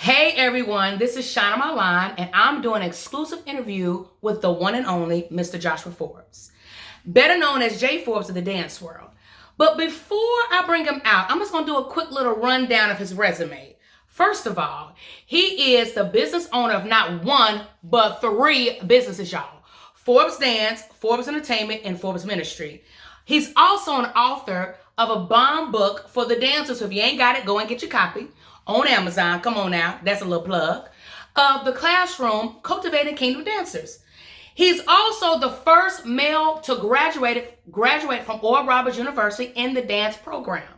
Hey everyone, this is Shine on My Line, and I'm doing an exclusive interview with the one and only Mr. Joshua Forbes, better known as J Forbes of the dance world. But before I bring him out, I'm just going to do a quick little rundown of his resume. First of all, he is the business owner of not one, but three businesses, y'all. Forbes Dance, Forbes Entertainment, and Forbes Ministry. He's also an author of a bomb book for the dancers. So if you ain't got it, go and get your copy on Amazon. Come on now, that's a little plug. Of The Classroom, Cultivating Kingdom Dancers. He's also the first male to graduate from Oral Roberts University in the dance program.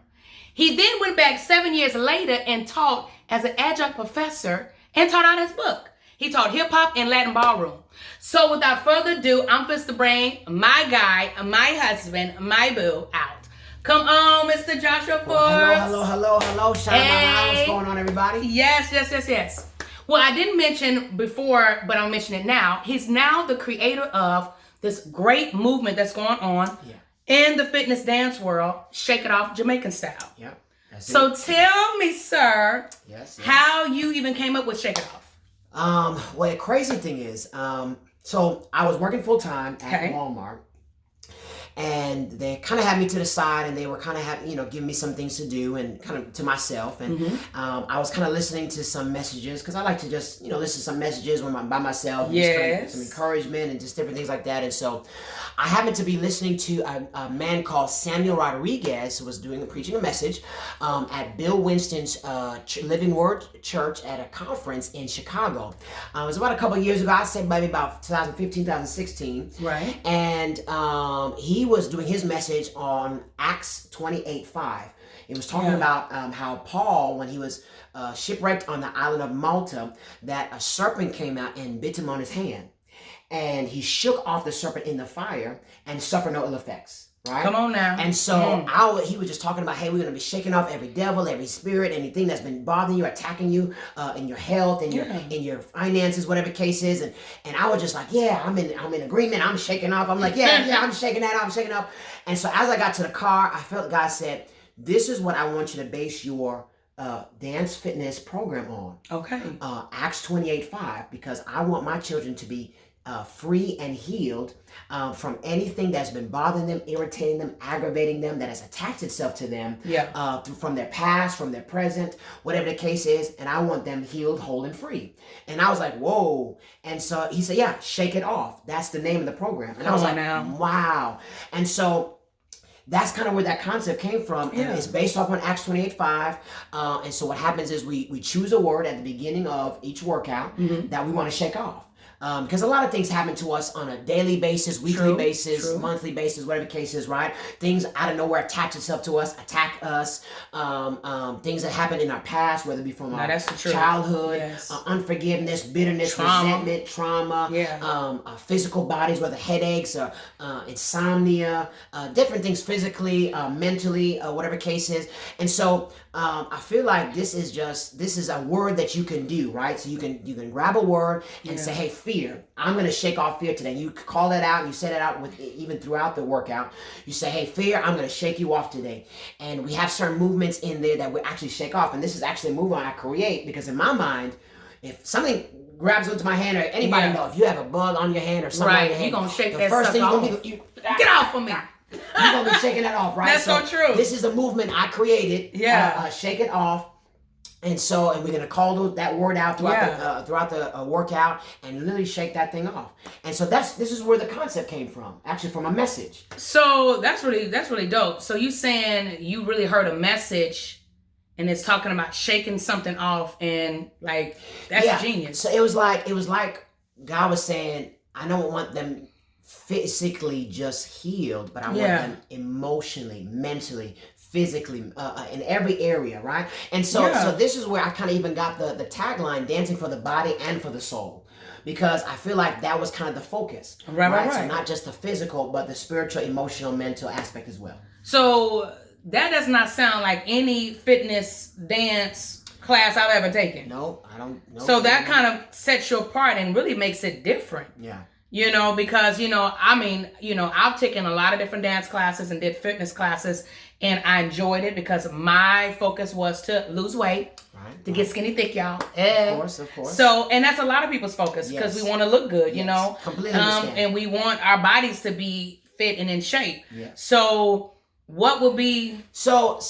He then went back 7 years later and taught as an adjunct professor and taught out his book. He taught hip hop and Latin ballroom. So without further ado, I'm supposed to bring my guy, my husband, my boo out. Come on, Mr. Joshua Forbes. Well, hello. Shine on my line. What's going on, everybody? Yes. Well, I didn't mention before, but I'll mention it now. He's now the creator of this great movement that's going on in the fitness dance world, Shake It Off Jamaican style. Yeah. So tell me, sir, yes. how you even came up with Shake It Off. Well, the crazy thing is, so I was working full time at Walmart. And they kind of had me to the side, and they were kind of giving me some things to do and kind of to myself. And I was kind of listening to some messages because I like to just listen to some messages when I'm by myself. Yes. Some encouragement and just different things like that. And so I happened to be listening to a man called Samuel Rodriguez, who was preaching a message at Bill Winston's Living Word Church at a conference in Chicago. It was about a couple of years ago. I'd say maybe about 2015, 2016. Right. And he was doing his message on Acts 28:5. It was talking about how Paul, when he was shipwrecked on the island of Malta, that a serpent came out and bit him on his hand. And he shook off the serpent in the fire and suffered no ill effects. Right? Come on now. And so he was just talking about, hey, we're going to be shaking off every devil, every spirit, anything that's been bothering you, attacking you in your health, in your finances, whatever the case is. And I was just like, I'm in agreement. I'm shaking off. I'm like, I'm shaking that off. I'm shaking off. And so as I got to the car, I felt God said, this is what I want you to base your dance fitness program on. Okay. Acts 28:5, because I want my children to be free and healed from anything that's been bothering them, irritating them, aggravating them, that has attached itself to them from their past, from their present, whatever the case is, and I want them healed, whole, and free. And I was like, whoa. And so he said, Shake It Off. That's the name of the program. And I was like, wow. And so that's kind of where that concept came from. And it's based off on Acts 28:5. And so what happens is we choose a word at the beginning of each workout that we want to shake off. Because a lot of things happen to us on a daily basis, weekly basis, monthly basis, whatever the case is, right? Things out of nowhere attach itself to us, attack us. Things that happen in our past, whether it be from our childhood, unforgiveness, bitterness, resentment, trauma, physical bodies, whether headaches or insomnia, different things physically, mentally, whatever the case is. And so I feel like this is a word that you can do, right? So you can grab a word and say, hey, fear. I'm going to shake off fear today. You call that out. You say that out even throughout the workout. You say, hey, fear, I'm going to shake you off today. And we have certain movements in there that we actually shake off. And this is actually a movement I create because in my mind, if something grabs onto my hand, or anybody know, if you have a bug on your hand or something on your hand, you're going to shake that first stuff thing off. Get off of me. You're going to be shaking that off, right? That's so true. This is a movement I created. Shake it off. And we're going to call that word out throughout the workout and literally shake that thing off. And so this is where the concept came from, actually from a message. So that's really dope. So you saying you really heard a message and it's talking about shaking something off, and like that's genius. So it was like God was saying, I don't want them physically just healed, but I want them emotionally, mentally, physically, in every area, right? And so this is where I kind of even got the tagline, dancing for the body and for the soul, because I feel like that was kind of the focus, right? So not just the physical, but the spiritual, emotional, mental aspect as well. So that does not sound like any fitness dance class I've ever taken. No, I don't know. So that kind of sets you apart and really makes it different. Yeah. You know, because, I've taken a lot of different dance classes and did fitness classes, and I enjoyed it because my focus was to lose weight, to get skinny thick, y'all. Of course. So, and that's a lot of people's focus because we want to look good, you know. Completely understand. And we want our bodies to be fit and in shape. Yeah. So, what would be... So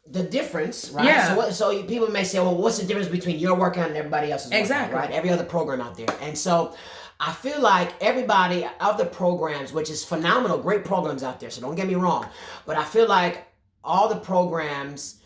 the difference, right? Yeah. So people may say, well, what's the difference between your workout and everybody else's workout, right? Every other program out there. And so I feel like everybody of the programs, which is phenomenal, great programs out there, so don't get me wrong, but I feel like all the programs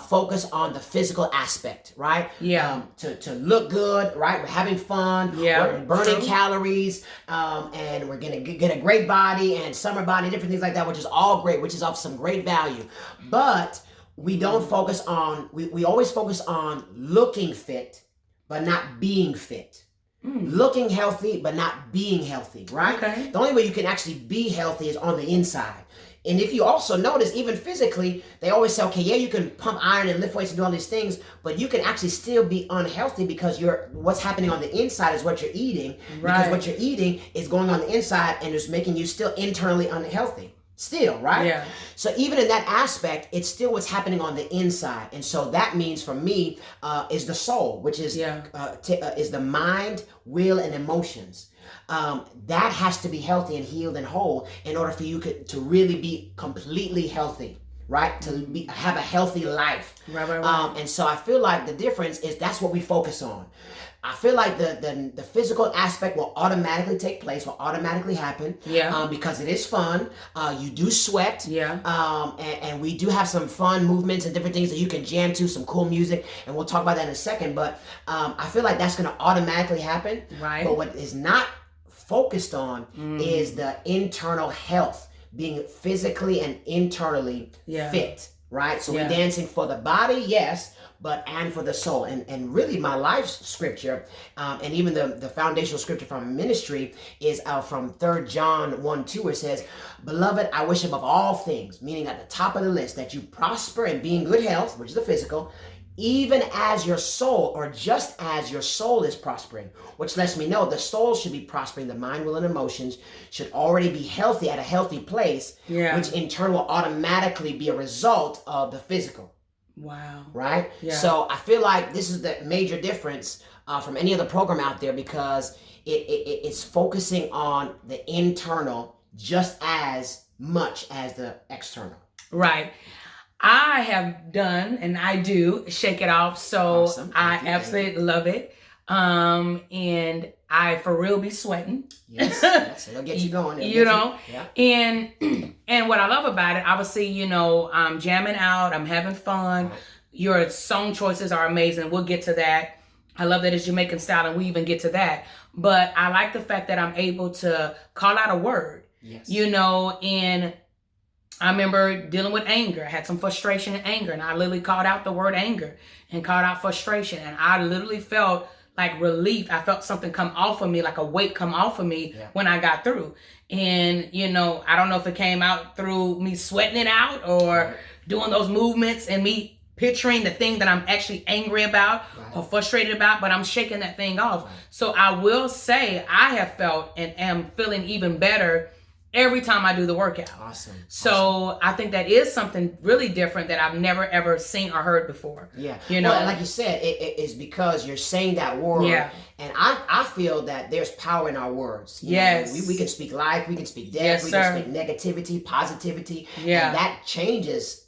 focus on the physical aspect, right? Yeah. To look good, right? We're having fun. Yeah. We're burning calories, and we're gonna get a great body and summer body, different things like that, which is all great, which is of some great value. But we don't focus on, we always focus on looking fit, but not being fit. Looking healthy, but not being healthy, right? Okay. The only way you can actually be healthy is on the inside. And if you also notice, even physically, they always say, okay, yeah, you can pump iron and lift weights and do all these things, but you can actually still be unhealthy because what's happening on the inside is what you're eating. Right. Because what you're eating is going on the inside and it's making you still internally unhealthy. Still, right? Yeah. So even in that aspect, it's still what's happening on the inside. And so that means for me is the soul, which is is the mind, will, and emotions. That has to be healthy and healed and whole in order for you to really be completely healthy, right? To have a healthy life. Right. And so I feel like the difference is that's what we focus on. I feel like the physical aspect will automatically take place, will automatically happen. Yeah. Because it is fun. You do sweat. Yeah. And we do have some fun movements and different things that you can jam to, some cool music, and we'll talk about that in a second. But I feel like that's going to automatically happen. Right. But what is not focused on is the internal health, being physically and internally fit. Right? So we're dancing for the body, yes, and for the soul. And really my life scripture, and even the foundational scripture from ministry is from 3 John 1:2, where it says, "Beloved, I wish above all things," meaning at the top of the list, "that you prosper and be in good health," which is the physical, "even as your soul," or just as your soul is prospering, which lets me know the soul should be prospering. The mind, will, and emotions should already be healthy, at a healthy place, which in turn will automatically be a result of the physical. Wow. Right? Yeah. So I feel like this is the major difference from any other program out there, because it's focusing on the internal just as much as the external. Right. I have done, and I do, Shake It Off, so Awesome. I absolutely love it. And I for real be sweating. Yes, it'll get you going. And what I love about it, obviously, I'm jamming out, I'm having fun. Right. Your song choices are amazing. We'll get to that. I love that it's Jamaican style, and we even get to that. But I like the fact that I'm able to call out a word. Yes. And I remember dealing with anger. I had some frustration and anger, and I literally called out the word anger and called out frustration. And I literally felt like relief. I felt something come off of me, like a weight come off of me when I got through. And, I don't know if it came out through me sweating it out or doing those movements and me picturing the thing that I'm actually angry about or frustrated about, but I'm shaking that thing off. Right. So I will say I have felt and am feeling even better every time I do the workout. Awesome. So I think that is something really different that I've never ever seen or heard before. Yeah. Well, like you said, it is because you're saying that word. Yeah. And I feel that there's power in our words. Yes. We can speak life, we can speak death, we can speak negativity, positivity. Yeah. And that changes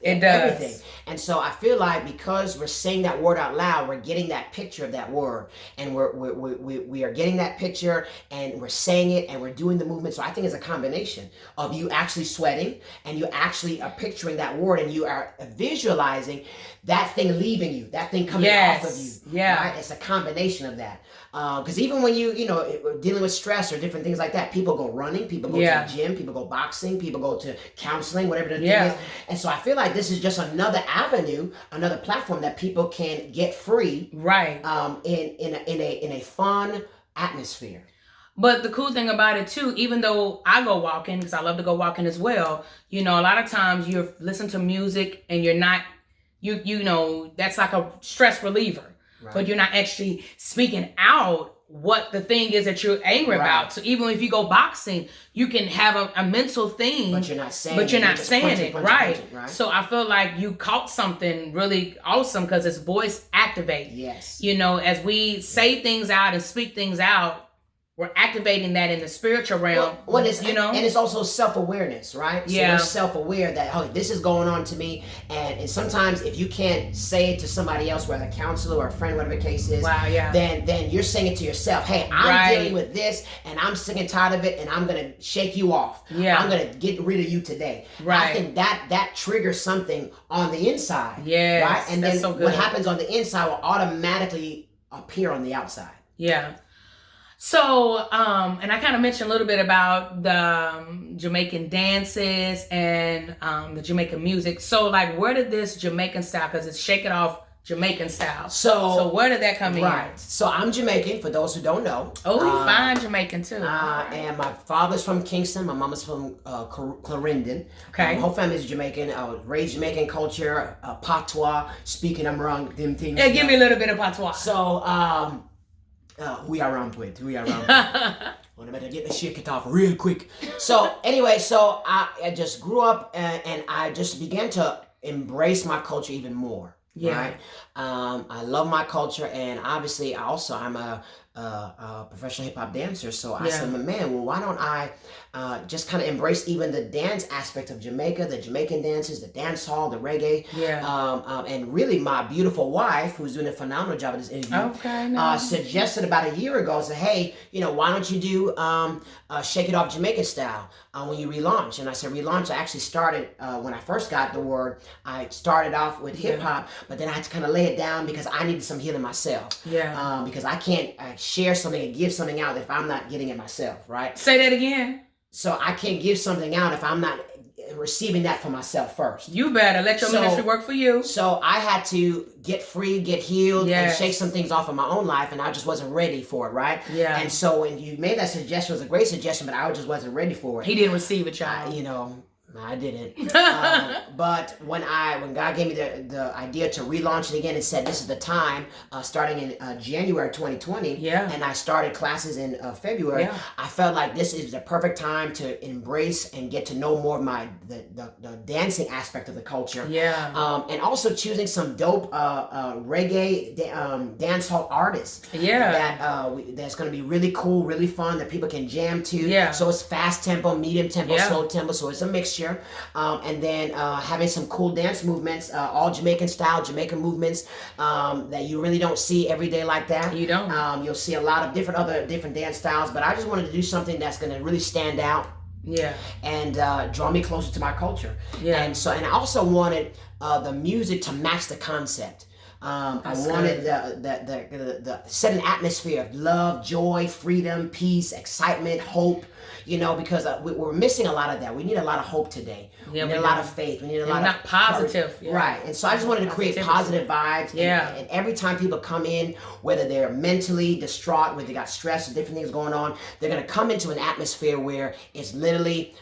it everything. Does. And so I feel like because we're saying that word out loud, we're getting that picture of that word, and we are getting that picture, and we're saying it, and we're doing the movement. So I think it's a combination of you actually sweating, and you actually are picturing that word, and you are visualizing that thing leaving you, that thing coming off of you. Yeah. Right? It's a combination of that. Because even when you dealing with stress or different things like that, people go running, people go to the gym, people go boxing, people go to counseling, whatever the thing is. And so I feel like this is just another avenue, another platform that people can get free, right? In a fun atmosphere. But the cool thing about it too, even though I go walking, because I love to go walking as well, a lot of times you're listening to music and you're not, that's like a stress reliever. Right. But you're not actually speaking out what the thing is that you're angry about. So even if you go boxing, you can have a mental thing, but you're not saying it, right? So I feel like you caught something really awesome because it's voice activate. Yes. You know, as we say things out and speak things out, we're activating that in the spiritual realm. And it's also self-awareness, right? So yeah. we're self-aware that, oh, this is going on to me. And sometimes if you can't say it to somebody else, whether a counselor or a friend, whatever the case is, then you're saying it to yourself. Hey, I'm dealing with this and I'm sick and tired of it and I'm going to shake you off. Yeah. I'm going to get rid of you today. Right. I think that triggers something on the inside. Yeah. Right? And then what happens on the inside will automatically appear on the outside. Yeah. So, and I kind of mentioned a little bit about the Jamaican dances and the Jamaican music. So, like, where did this Jamaican style, because it's Shake It Off Jamaican style. So where did that come in? Right. So I'm Jamaican, for those who don't know. Oh, you fine Jamaican, too. And my father's from Kingston. My mama's from Clarendon. Okay. My whole family's Jamaican. I was raised Jamaican culture, patois, speaking them wrong, them things. Yeah, give me a little bit of patois. So, we are around with. Well, I better get the shake it off real quick. So anyway, I just grew up and I just began to embrace my culture even more. Yeah. Right. I love my culture, and obviously I'm a professional hip hop dancer. So I said, man, well, why don't I just kind of embrace even the dance aspect of Jamaica, the Jamaican dances, the dance hall, the reggae. Yeah. And really, my beautiful wife, who's doing a phenomenal job at this interview, suggested about a year ago, said, hey, why don't you do Shake It Off Jamaican style when you relaunch? And I said, relaunch. I actually started when I first got the word. I started off with hip hop, but then I had to kind of lay it down because I needed some healing myself. Yeah. Because I can't share something and give something out if I'm not getting it myself, right? Say that again. So I can't give something out if I'm not receiving that for myself first. You better let your ministry work for you. So I had to get free, get healed, and shake some things off in my own life, and I just wasn't ready for it, right? Yeah. And so when you made that suggestion, it was a great suggestion, but I just wasn't ready for it. He didn't receive it, child. I didn't. But when God gave me the idea to relaunch it again and said this is the time, starting in January 2020, and I started classes in February, I felt like this is the perfect time to embrace and get to know more of the dancing aspect of the culture. Yeah. And also choosing some dope reggae dance hall artists. Yeah. That's going to be really cool, really fun, that people can jam to. Yeah. So it's fast tempo, medium tempo, slow tempo. So it's a mixture. And then having some cool dance movements, all Jamaican style, Jamaican movements that you really don't see every day like that. You don't. You'll see a lot of different dance styles, but I just wanted to do something that's going to really stand out. Yeah. And draw me closer to my culture. Yeah. And I also wanted the music to match the concept. I wanted the set an atmosphere of love, joy, freedom, peace, excitement, hope. Because we're missing a lot of that. We need a lot of hope today. We need a lot of faith. We need a lot of positive. Yeah. Right. And so I just wanted to create positive vibes. Yeah. And every time people come in, whether they're mentally distraught, whether they got stress or different things going on, they're going to come into an atmosphere where it's literally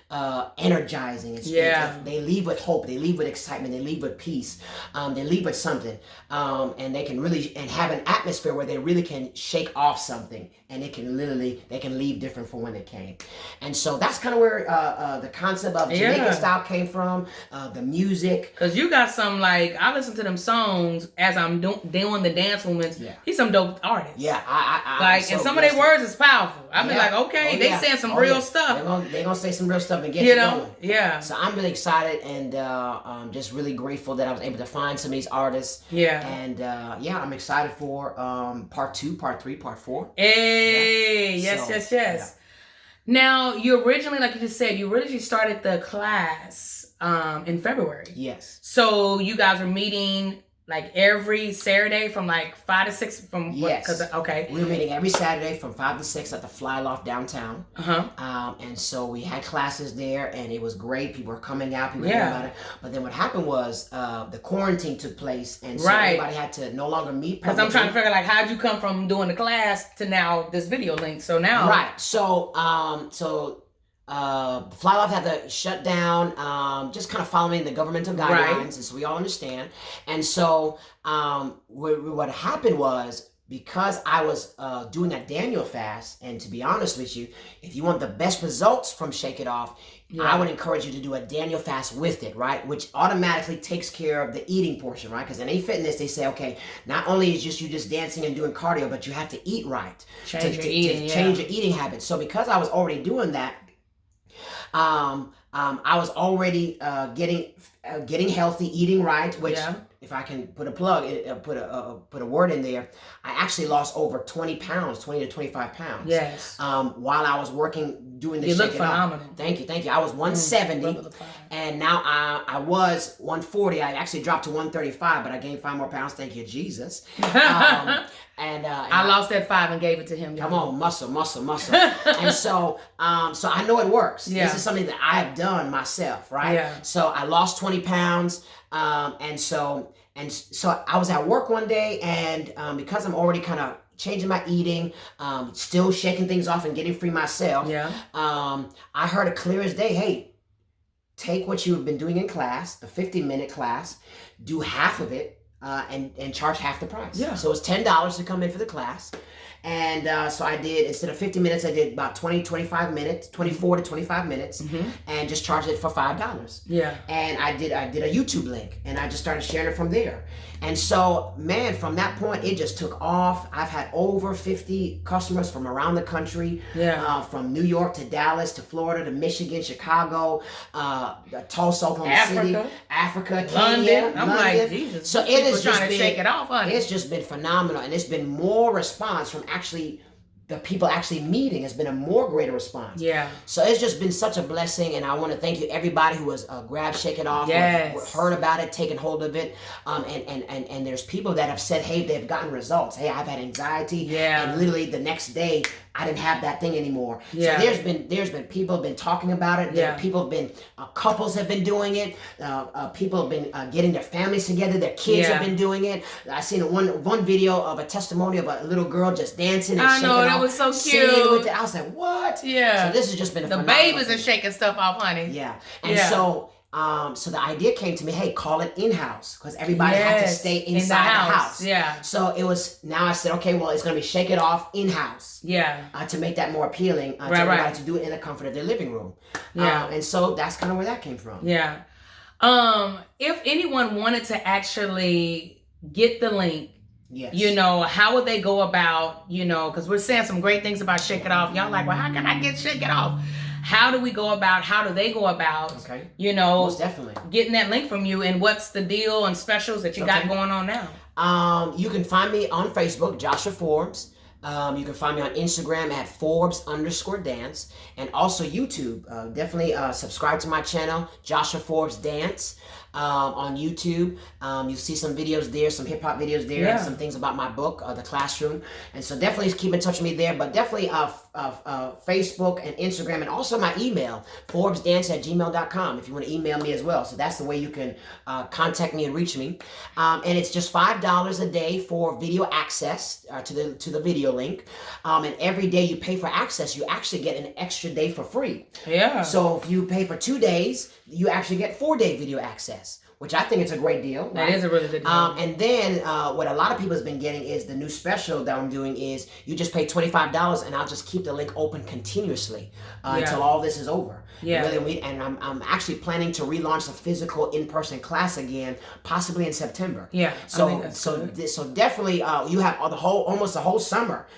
energizing. They leave with hope. They leave with excitement. They leave with peace. They leave with something. And they can really have an atmosphere where they really can shake off something, and they can leave different from when they came. And so that's kind of where the concept of Jamaican style came from, the music. Because you got some, I listen to them songs as I'm doing the dance movements. Yeah. He's some dope artist. Yeah. I and some of their words is powerful. I mean, okay, they saying some real stuff. They're going to say some real stuff and get you going. Yeah. So I'm really excited and just really grateful that I was able to find some of these artists. Yeah. And I'm excited for part 2, part 3, part 4. Hey, yes. Yeah. Now, you originally, like you just said, started the class in February. Yes. So you guys were meeting every Saturday from 5 to 6 from yes. Okay. We were meeting every Saturday from 5 to 6 at the Fly Loft downtown. And so we had classes there, and it was great. People were coming out, people were hearing about it. But then what happened was the quarantine took place, and so everybody had to no longer meet. Because I'm trying to figure out how'd you come from doing the class to now this video link. So now Fly Loft had to shut down, just kind of following the governmental guidelines, and so we all understand. And so what happened was, because I was doing a Daniel fast, and to be honest with you, if you want the best results from Shake It Off, I would encourage you to do a Daniel fast with it, right? Which automatically takes care of the eating portion, right? Because in A-Fitness, they say, okay, not only is you just dancing and doing cardio, but you have to eat right. Change your eating habits. So because I was already doing that, I was already getting healthy, eating right, which if I can put a plug, put a word in there, I actually lost over 20 pounds, 20 to 25 pounds. Yes. While I was working, doing the You Shake look It phenomenal. Off. Thank you. I was 170, and now I was 140. I actually dropped to 135, but I gained 5 more pounds. Thank you, Jesus. And I lost that 5 and gave it to him. Come on, muscle. And so I know it works. Yeah. This is something that I have done myself, right? Yeah. So I lost 20 pounds, and so I was at work one day, and because I'm already kind of changing my eating, still shaking things off and getting free myself. I heard it clear as day. Hey, take what you've been doing in class, the 50-minute class, do half of it. And charge half the price. Yeah. So it's $10 to come in for the class. And so I did, instead of 50 minutes, I did about 25 minutes, 24 to 25 minutes, and just charged it for $5. Yeah. And I did a YouTube link, and I just started sharing it from there. And so, man, from that point, it just took off. I've had over 50 customers from around the country, from New York to Dallas to Florida to Michigan, Chicago, Tulsa, Oklahoma City, Africa, Kenya, London. I'm like, Jesus. So it is trying to shake it off, honey. It's just been phenomenal, and it's been more response from actually the people actually meeting. Has been a more greater response. Yeah. So it's just been such a blessing, and I want to thank you, everybody who has grabbed Shake It Off, heard about it, taken hold of it, and there's people that have said, hey, they've gotten results. Hey, I've had anxiety, and literally the next day I didn't have that thing anymore. Yeah. So there's been people have been talking about it. Yeah. People have been couples have been doing it. People have been getting their families together. Their kids have been doing it. I seen one video of a testimony of a little girl just dancing and shaking off. That was so cute. I was like, what? Yeah. So this has just been the babies are shaking stuff off, honey. Yeah. And so the idea came to me, hey, call it in-house, because everybody had to stay inside the house. Yeah. So it was, now I said, okay, well, it's going to be Shake It Off in-house. Yeah. To make that more appealing to everybody to do it in the comfort of their living room. Yeah. And so that's kind of where that came from. Yeah. If anyone wanted to actually get the link, you know, how would they go about, you know, because we're saying some great things about Shake It Off. Y'all like, well, how can I get Shake It Off? How do we go about, how do they go about, you know, most definitely getting that link from you, and what's the deal and specials that you got going on now? You can find me on Facebook, Joshua Forbes. You can find me on Instagram at Forbes_dance, and also YouTube. Definitely subscribe to my channel, Joshua Forbes Dance. On YouTube, you'll see some videos there, some hip hop videos there, and some things about my book, The Classroom. And so definitely keep in touch with me there, but definitely Facebook and Instagram, and also my email, ForbesDance@gmail.com, if you want to email me as well. So that's the way you can contact me and reach me. And it's just $5 a day for video access to the video link. And every day you pay for access, you actually get an extra day for free. Yeah. So if you pay for 2 days, you actually get 4-day video access, which I think it's a great deal. That is a really good deal. And then what a lot of people has been getting is the new special that I'm doing is you just pay $25 and I'll just keep the link open continuously until all this is over. Yeah. And I'm actually planning to relaunch the physical in-person class again, possibly in September. Yeah. So definitely you have almost the whole summer.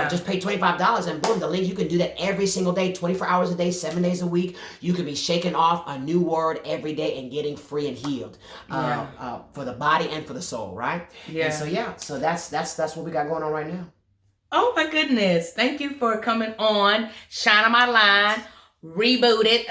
Just pay $25 and boom, the link. You can do that every single day, 24 hours a day, 7 days a week. You could be shaking off a new word every day and getting free and healed for the body and for the soul, right? Yeah. And so that's what we got going on right now. Oh my goodness! Thank you for coming on, Shine on My Line. Reboot it.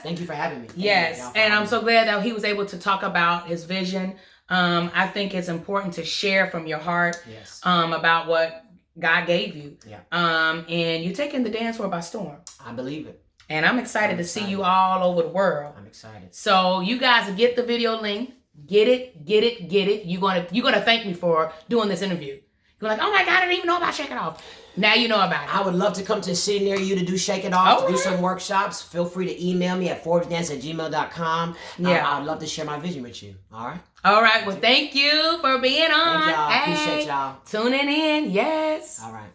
Thank you for having me. And I'm so glad that he was able to talk about his vision. I think it's important to share from your heart about what God gave you. Yeah. And you're taking the dance world by storm. I believe it. And I'm excited to see you all over the world. I'm excited. So you guys get the video link. Get it. You're gonna thank me for doing this interview. You're like, oh my God, I didn't even know about Shake It Off. Now you know about it. I would love to come to a city near you to do Shake It Off, to do some workshops. Feel free to email me at forbesdance@gmail.com. Yeah. I'd love to share my vision with you. All right? All right. Well, thank you for being on. Thank y'all. Appreciate y'all. Tuning in. Yes. All right.